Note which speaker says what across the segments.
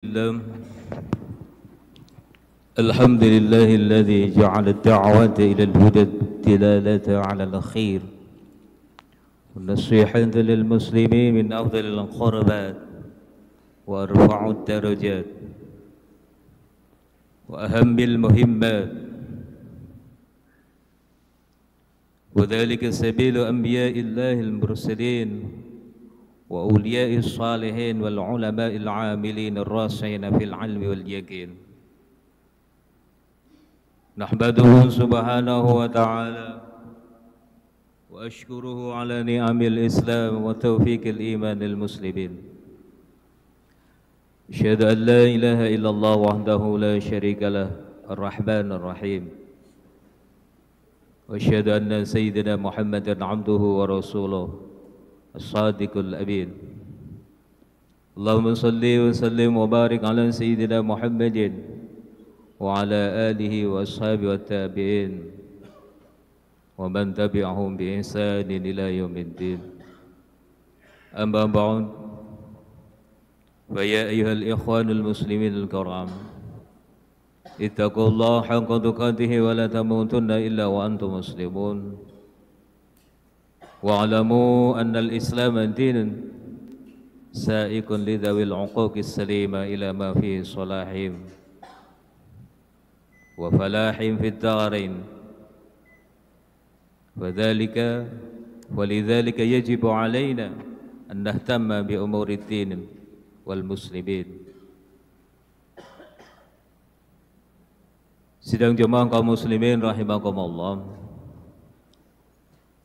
Speaker 1: الله. الحمد لله الذي جعل الدعوة إلى الهدى الدلالة على الخير والنصيحة للمسلمين من أفضل القربات وأرفع الدرجات وأهم المهمات، وذلك سبيل أنبياء الله المرسلين وأولياء الصالحين والعلماء العاملين الراسخين في العلم واليقين. نحمده سبحانه وتعالى وأشكره على نعم الإسلام وتوفيق الإيمان للمسلمين. أشهد أن لا إله إلا الله وحده لا شريك له الرحمن الرحيم، وأشهد أن سيدنا محمدا عبده ورسوله الصادق الأمين. اللهم صل وسلم وبارك على سيدنا محمد وعلى آله وأصحابه والتابعين ومن تبعهم بإحسان إلى يوم الدين. أما بعد، فيا أيها الإخوان المسلمين الكرام، اتقوا الله حق تقاته ولا تموتن إلا وأنتم مسلمون. واعلموا أن الإسلام دين سائق لذوي العقوق السليمة إلى ما فيه صلاحهم وفلاحهم في الدارين، ولذلك يجب علينا أن نهتم بأمور الدين والmuslimin. Sidang jemaah kaum muslimin rahimakumullah,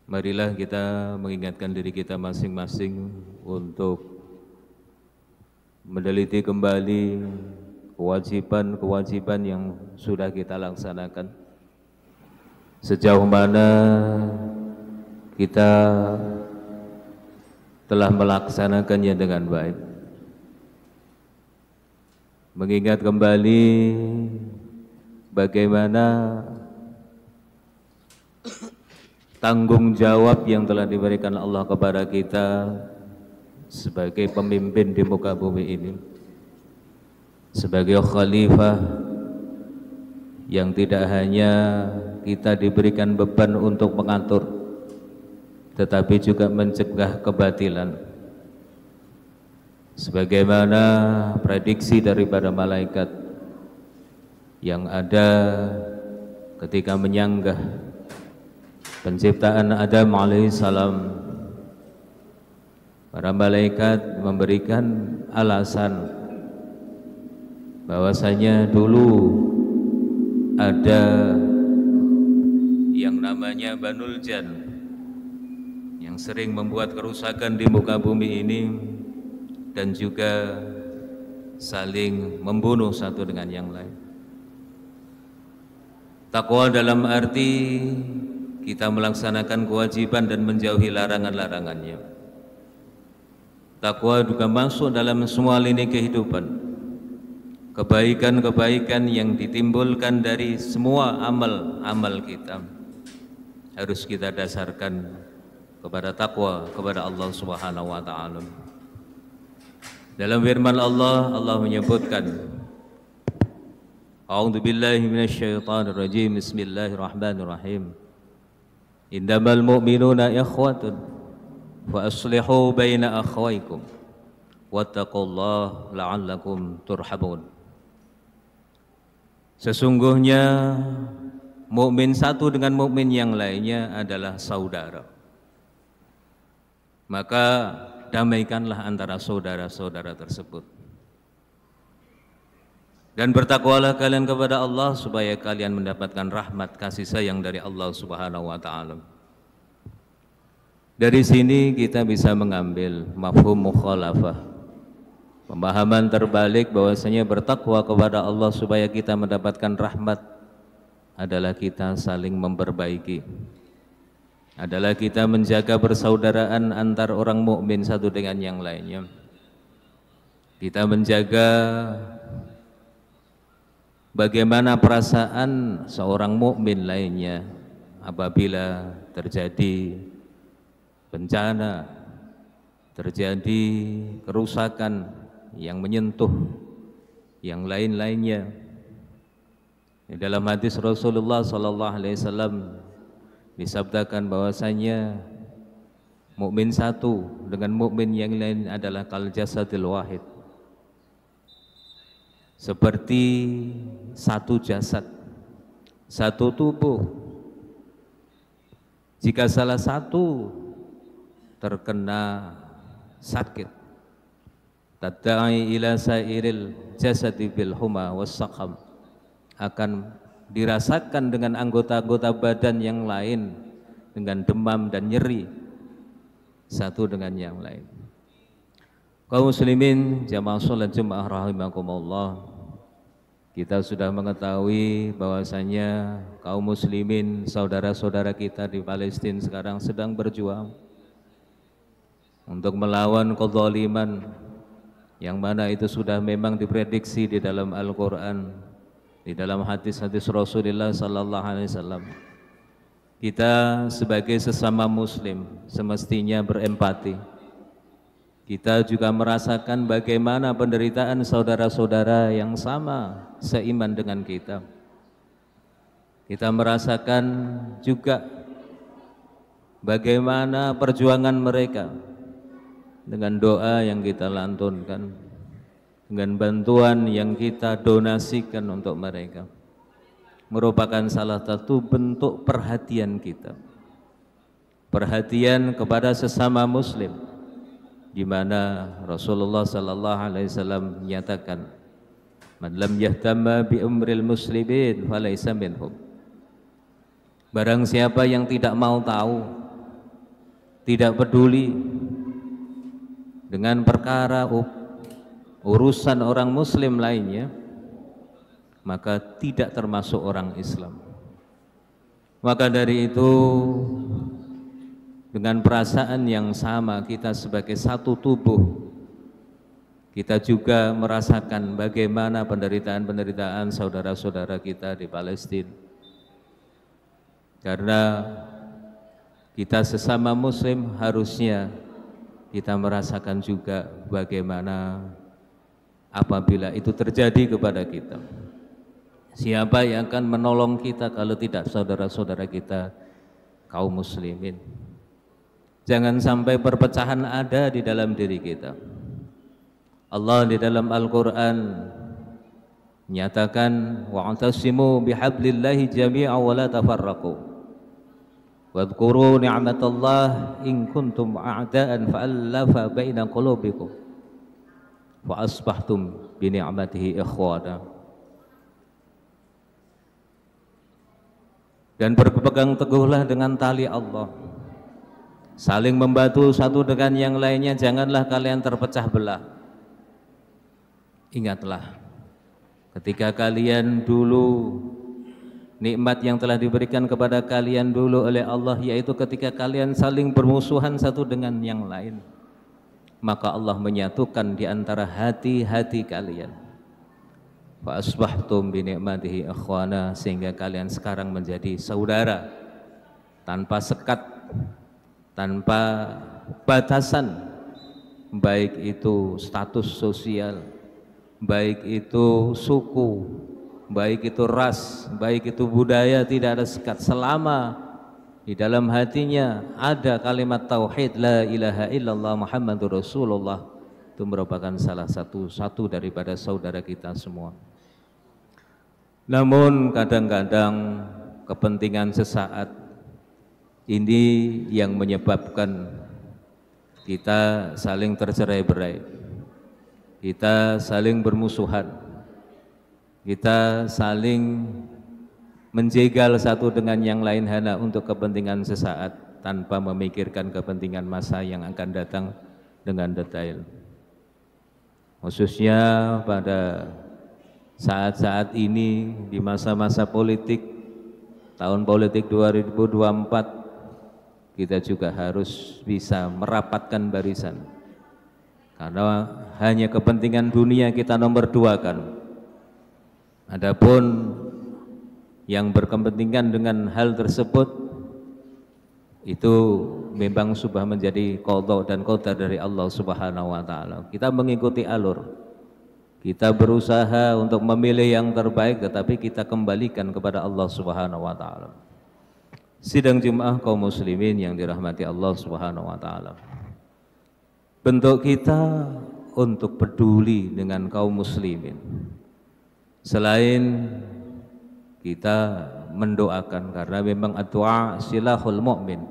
Speaker 1: marilah kita mengingatkan diri kita masing-masing untuk meneliti kembali kewajiban-kewajiban yang sudah kita laksanakan. Sejauh mana kita telah melaksanakannya dengan baik. Mengingat kembali bagaimana tanggung jawab yang telah diberikan Allah kepada kita sebagai pemimpin di muka bumi ini, sebagai khalifah yang tidak hanya kita diberikan beban untuk mengatur, tetapi juga mencegah kebatilan. Sebagaimana prediksi daripada malaikat yang ada ketika menyanggah penciptaan Adam alaihissalam, para malaikat memberikan alasan bahwasanya dulu ada yang namanya Banul Jan yang sering membuat kerusakan di muka bumi ini dan juga saling membunuh satu dengan yang lain. Takwa dalam arti kita melaksanakan kewajiban dan menjauhi larangan-larangannya. Takwa juga masuk dalam semua lini kehidupan. Kebaikan-kebaikan yang ditimbulkan dari semua amal-amal kita harus kita dasarkan kepada takwa kepada Allah Subhanahu wa taala. Dalam firman Allah, Allah menyebutkan, A'udzu billahi minasyaitonir rajim. Bismillahirrahmanirrahim. Innamal mu'minuna ikhwatun fa aslihu baina akhawaykum wattaqullaha la'allakum turhamun. Sesungguhnya mukmin satu dengan mukmin yang lainnya adalah saudara. Maka damaikanlah antara saudara-saudara tersebut. Dan bertakwalah kalian kepada Allah supaya kalian mendapatkan rahmat kasih sayang dari Allah Subhanahu wa taala. Dari sini kita bisa mengambil mafhum mukhalafah, pemahaman terbalik bahwasanya bertakwa kepada Allah supaya kita mendapatkan rahmat adalah kita saling memperbaiki, adalah kita menjaga persaudaraan antar orang mukmin satu dengan yang lainnya. Kita menjaga bagaimana perasaan seorang mukmin lainnya apabila terjadi bencana, terjadi kerusakan yang menyentuh yang lain-lainnya. Di dalam hadis Rasulullah sallallahu alaihi wasallam disabdakan bahwasanya mukmin satu dengan mukmin yang lain adalah kal jasadil wahid. Seperti satu jasad, satu tubuh. Jika salah satu terkena sakit, tadda'i ila sairil jasadi bil huma wassaqam, akan dirasakan dengan anggota-anggota badan yang lain dengan demam dan nyeri satu dengan yang lain. Kaum muslimin jamaah salat Jumat rahimakumullah, kita sudah mengetahui bahwasanya kaum muslimin saudara-saudara kita di Palestina sekarang sedang berjuang untuk melawan kezaliman yang mana itu sudah memang diprediksi di dalam Al-Quran, di dalam hadis-hadis Rasulullah sallallahu alaihi wasallam. Kita sebagai sesama muslim semestinya berempati. Kita juga merasakan bagaimana penderitaan saudara-saudara yang sama seiman dengan kita. Kita merasakan juga bagaimana perjuangan mereka dengan doa yang kita lantunkan, dengan bantuan yang kita donasikan untuk mereka, merupakan salah satu bentuk perhatian kita, perhatian kepada sesama muslim, di mana Rasulullah sallallahu alaihi wasallam menyatakan, "Man lam yahtamma bi umril muslimin falaysa minhum." Barang siapa yang tidak mau tahu, tidak peduli dengan perkara urusan orang muslim lainnya, maka tidak termasuk orang Islam. Maka dari itu, dengan perasaan yang sama, kita sebagai satu tubuh, kita juga merasakan bagaimana penderitaan-penderitaan saudara-saudara kita di Palestina. Karena kita sesama muslim harusnya kita merasakan juga bagaimana apabila itu terjadi kepada kita. Siapa yang akan menolong kita kalau tidak saudara-saudara kita kaum muslimin? Jangan sampai perpecahan ada di dalam diri kita. Allah di dalam Al-Quran menyatakan, wa'tasimu bihablillahi jami'a wa la tafarraqu wadhkuru ni'matallah in kuntum a'da'an fa'allafa baina qulubikum wa asbahtum bi ni'matihi ikhwana. Dan berpegang teguhlah dengan tali Allah, saling membantu satu dengan yang lainnya, janganlah kalian terpecah belah. Ingatlah ketika kalian dulu, nikmat yang telah diberikan kepada kalian dulu oleh Allah, yaitu ketika kalian saling bermusuhan satu dengan yang lain, maka Allah menyatukan di antara hati-hati kalian. Fa asbahtum bi ni'matihi ikhwana, sehingga kalian sekarang menjadi saudara tanpa sekat, tanpa batasan, baik itu status sosial, baik itu suku, baik itu ras, baik itu budaya, tidak ada sekat. Selama di dalam hatinya ada kalimat tauhid la ilaha illallah Muhammadur Rasulullah, itu merupakan salah satu daripada saudara kita semua. Namun kadang-kadang kepentingan sesaat ini yang menyebabkan kita saling tercerai-berai, kita saling bermusuhan, kita saling menjegal satu dengan yang lain hanya untuk kepentingan sesaat tanpa memikirkan kepentingan masa yang akan datang dengan detail. Khususnya pada saat-saat ini, di masa-masa politik, tahun politik 2024, kita juga harus bisa merapatkan barisan, karena hanya kepentingan dunia kita nomor dua kan. Adapun yang berkepentingan dengan hal tersebut itu memang sudah menjadi qadha dan qadar dari Allah Subhanahu wa taala. Kita mengikuti alur, Kita berusaha untuk memilih yang terbaik, tetapi kita kembalikan kepada Allah Subhanahu wa taala. Sidang Jumat kaum muslimin yang dirahmati Allah Subhanahu wa taala. Bentuk kita untuk peduli dengan kaum muslimin, selain kita mendoakan, karena memang doa silahul mu'min.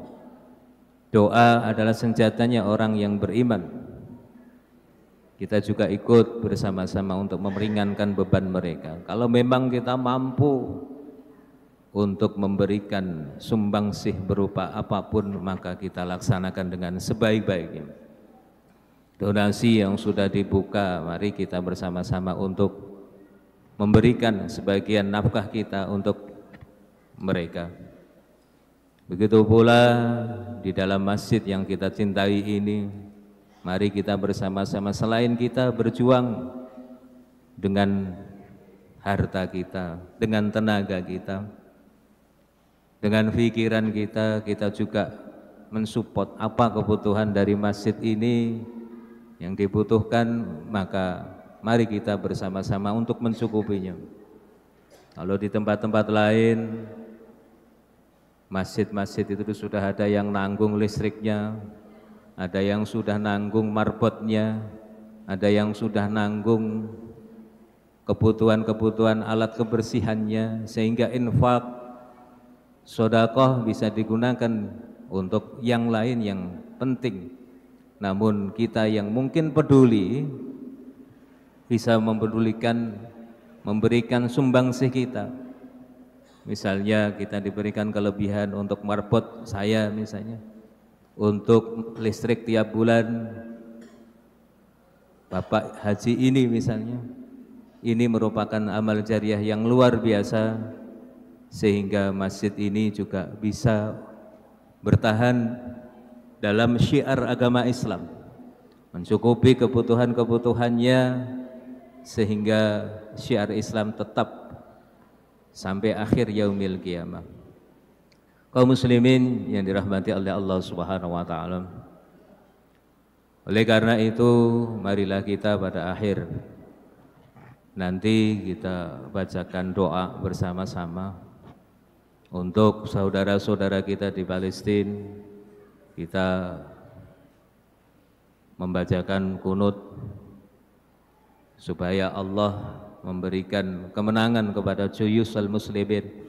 Speaker 1: Doa adalah senjatanya orang yang beriman. Kita juga ikut bersama-sama untuk meringankan beban mereka. Kalau memang kita mampu untuk memberikan sumbangsih berupa apapun, maka kita laksanakan dengan sebaik-baiknya. Donasi yang sudah dibuka, mari kita bersama-sama untuk memberikan sebagian nafkah kita untuk mereka. Begitu pula di dalam masjid yang kita cintai ini, mari kita bersama-sama, selain kita berjuang dengan harta kita, dengan tenaga kita, dengan pikiran kita, kita juga mensupport apa kebutuhan dari masjid ini yang dibutuhkan, maka mari kita bersama-sama untuk mencukupinya. Kalau di tempat-tempat lain, masjid-masjid itu sudah ada yang nanggung listriknya, ada yang sudah nanggung marbotnya, ada yang sudah nanggung kebutuhan-kebutuhan alat kebersihannya, sehingga infak, sedekah bisa digunakan untuk yang lain yang penting. Namun kita yang mungkin peduli bisa memberikan sumbangsih kita. Misalnya kita diberikan kelebihan untuk marbot saya misalnya, untuk listrik tiap bulan Bapak Haji ini misalnya, ini merupakan amal jariah yang luar biasa, sehingga masjid ini juga bisa bertahan dalam syiar agama Islam, mencukupi kebutuhan-kebutuhannya, sehingga syiar Islam tetap sampai akhir yaumil qiyamah. Kaum muslimin yang dirahmati oleh Allah Subhanahu wa taala. Oleh karena itu, marilah kita pada akhir nanti kita bacakan doa bersama-sama untuk saudara-saudara kita di Palestina. Kita membacakan kunut supaya Allah memberikan kemenangan kepada juyusul muslimin,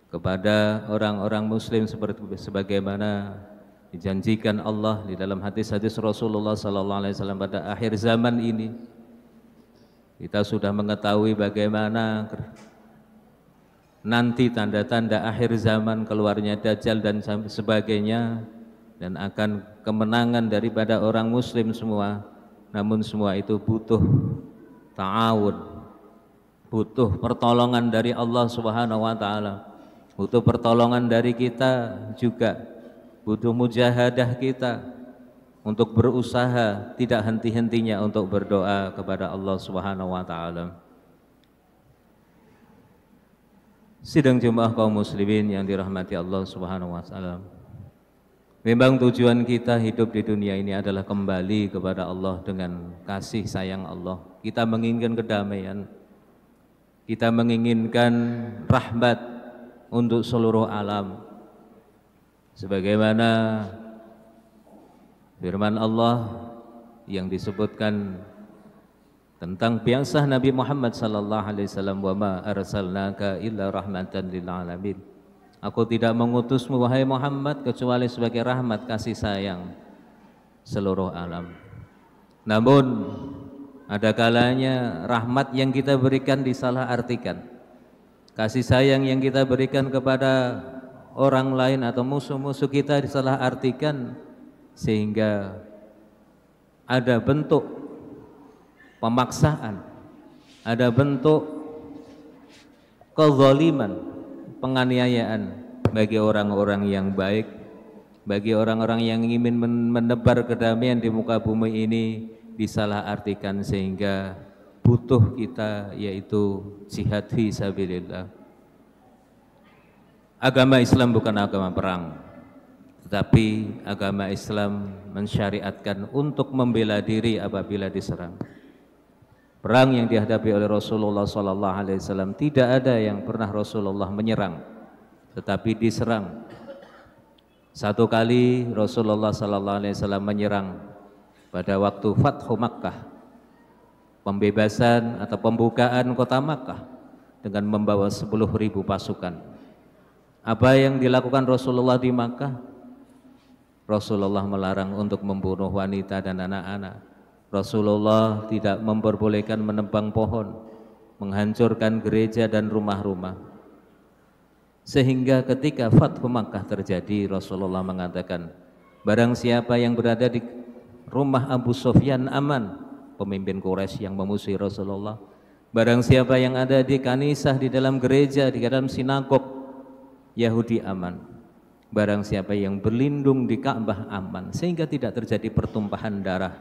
Speaker 1: kepada orang-orang muslim seperti sebagaimana dijanjikan Allah di dalam hadis-hadis Rasulullah sallallahu alaihi wasallam pada akhir zaman ini. Kita sudah mengetahui bagaimana nanti tanda-tanda akhir zaman, keluarnya Dajjal dan sebagainya, dan akan kemenangan daripada orang muslim semua. Namun semua itu butuh ta'awun, butuh pertolongan dari Allah Subhanahu wa taala, butuh pertolongan dari kita juga, butuh mujahadah kita untuk berusaha tidak henti-hentinya untuk berdoa kepada Allah Subhanahu wa taala. Sidang jemaah kaum muslimin yang dirahmati Allah Subhanahu wa taala. Memang tujuan kita hidup di dunia ini adalah kembali kepada Allah dengan kasih sayang Allah. Kita menginginkan kedamaian, kita menginginkan rahmat untuk seluruh alam. Sebagaimana firman Allah yang disebutkan tentang biasa Nabi Muhammad sallallahu alaihi wasallam, wa ma arsalnaka illa rahmatan lil alamin. Aku tidak mengutusmu wahai Muhammad kecuali sebagai rahmat kasih sayang seluruh alam. Namun ada kalanya rahmat yang kita berikan disalahartikan, kasih sayang yang kita berikan kepada orang lain atau musuh-musuh kita disalahartikan, sehingga ada bentuk pemaksaan, ada bentuk kezaliman, penganiayaan bagi orang-orang yang baik, bagi orang-orang yang ingin menebar kedamaian di muka bumi ini disalahartikan, sehingga butuh kita yaitu jihad fi sabilillah. Agama Islam bukan agama perang, tetapi agama Islam mensyariatkan untuk membela diri apabila diserang. perang yang dihadapi oleh Rasulullah SAW tidak ada yang pernah Rasulullah menyerang, tetapi diserang. Satu kali Rasulullah SAW menyerang pada waktu Fathu Makkah, pembebasan atau pembukaan kota Makkah dengan membawa 10.000 pasukan. Apa yang dilakukan Rasulullah di Makkah? Rasulullah melarang untuk membunuh wanita dan anak-anak. Rasulullah tidak memperbolehkan menebang pohon, menghancurkan gereja dan rumah-rumah. Sehingga ketika Fathu Makkah terjadi, Rasulullah mengatakan, barang siapa yang berada di rumah Abu Sufyan aman, pemimpin Quraisy yang memusuhi Rasulullah. Barang siapa yang ada di kanisah, di dalam gereja, di dalam sinagog Yahudi aman. Barang siapa yang berlindung di Ka'bah aman, sehingga tidak terjadi pertumpahan darah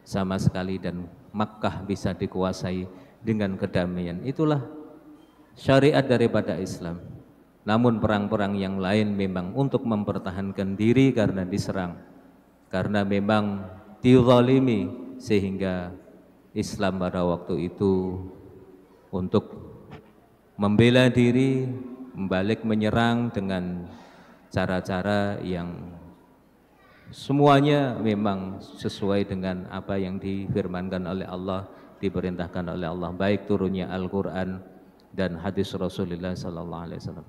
Speaker 1: sama sekali dan Makkah bisa dikuasai dengan kedamaian. Itulah syariat daripada Islam. Namun perang-perang yang lain memang untuk mempertahankan diri karena diserang, karena memang dizalimi, sehingga Islam pada waktu itu untuk membela diri membalik menyerang dengan cara-cara yang semuanya memang sesuai dengan apa yang difirmankan oleh Allah, diperintahkan oleh Allah, baik turunnya Al-Quran dan hadis Rasulullah SAW.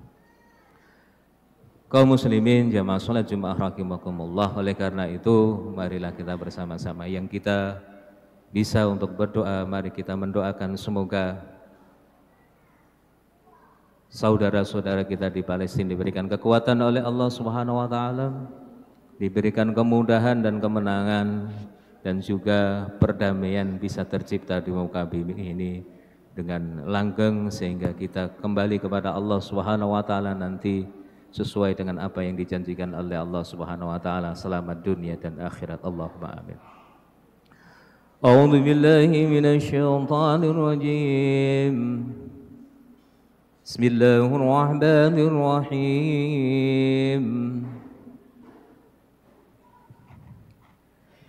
Speaker 1: Kaum muslimin jamaah salat Jumat rahimakumullah, oleh karena itu marilah kita bersama-sama yang kita bisa untuk berdoa, mari kita mendoakan semoga saudara-saudara kita di Palestina diberikan kekuatan oleh Allah Subhanahu wa taala, diberikan kemudahan dan kemenangan, dan juga perdamaian bisa tercipta di muka bumi ini dengan langgeng, sehingga kita kembali kepada Allah Subhanahu wa taala nanti sesuai dengan apa yang dijanjikan oleh Allah Subhanahu wa taala, selamat dunia dan akhirat. Allahumma amin. A'udzu billahi minasy syaithanir rajim. Bismillahirrahmanirrahim.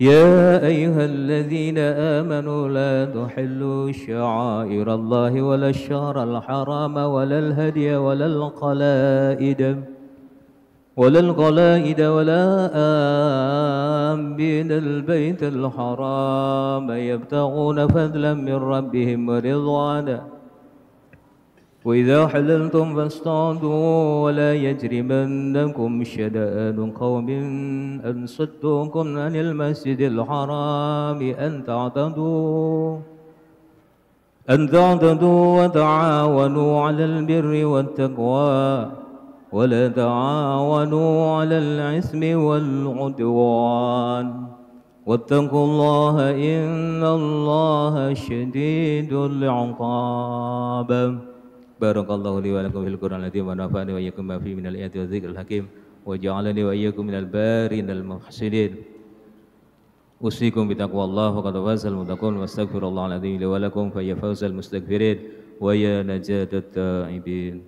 Speaker 1: يا أيها الذين آمنوا لا تحلوا شعائر الله ولا الشهر الحرام ولا الهدي ولا القلائد ولا آمين البيت الحرام يبتغون فضلا من ربهم ورضوانا وإذا حللتم فاصطادوا ولا يجرمنكم شنآن قوم أن صدوكم عن المسجد الحرام أن تعتدوا وتعاونوا على البر والتقوى ولا تعاونوا على الإثم والعدوان واتقوا الله إن الله شديد العقاب. Barakallahu li wa lakum fil Qur'an al-azim wa nafa'ani wa iyyakum ma fihi minal ayati wa dzikril hakim wa ja'alani wa iyyakum minal barinal muhsinin. Usikum bi taqwallah wa qad fazal muttaqun wastaghfirullahal azim li wa lakum fa ya fawzal mustaghfirin wa ya najatat ta'ibin.